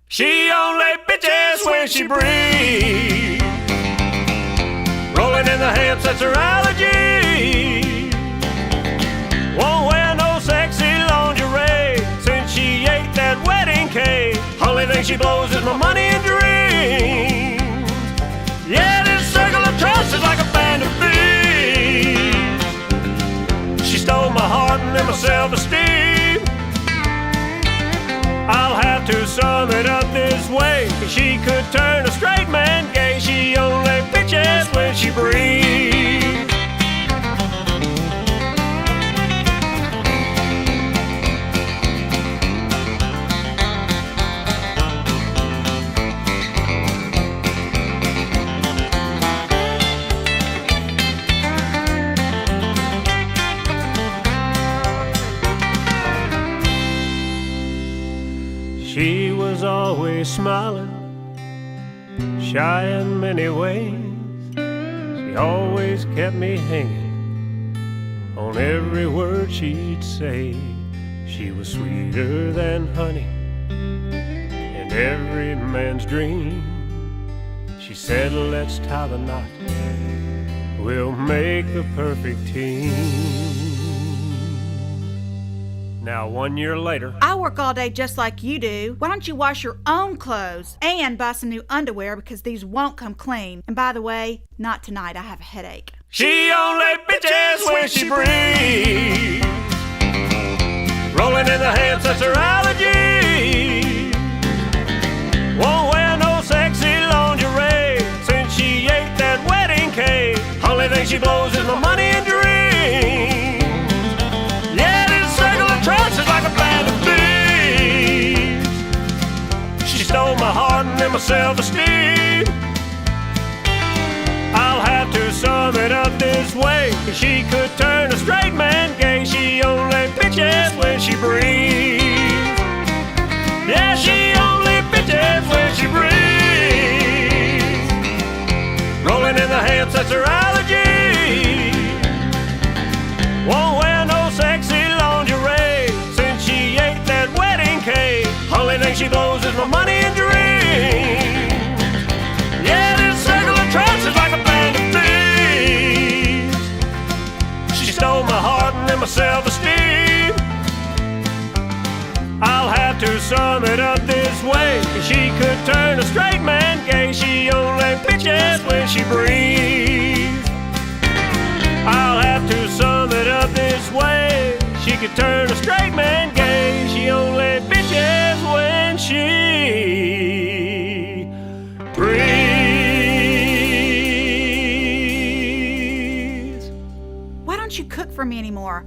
She only bitches when she breathes. Rolling in the hips, that's her allergy. Won't wear no sexy lingerie since she ate that wedding cake. Only thing she blows is my money and dreams. Yeah, this circle of trust is like a band of thieves. She stole my heart and then my self-esteem. I'll have to sum it up this way: she could turn a straight man gay. She only bitches when she breathes. She was always smiling, shy in many ways. She always kept me hanging on every word she'd say. She was sweeter than honey and every man's dream. She said, let's tie the knot, we'll make the perfect team. Now, 1 year later, I work all day just like you do. Why don't you wash your own clothes and buy some new underwear, because these won't come clean. And by the way, not tonight, I have a headache. she only bitches when she breathes. Rolling in the hips, that's her allergy. Won't wear no sexy lingerie since she ate that wedding cake. Only thing she blows is my money and dreams. Trust is like a band of thieves. She stole my heart and then my self-esteem. I'll have to sum it up this way: she could turn a straight man gay. She only bitches when she breathes. Yeah, she only bitches when she breathes. Rolling in the hips, that's her allergy. Won't wear no sexy lingerie since she ate that wedding cake. Only thing she blows is my money and dreams. Yeah, this circle of trust is like a band of thieves. She stole my heart and then my self-esteem. I'll have to sum it up this way: she could turn a straight man gay. She only bitches when she breathes. I'll have to sum it up this way: she could turn a straight man gay. She only bitches when she breathes. Why don't you cook for me anymore?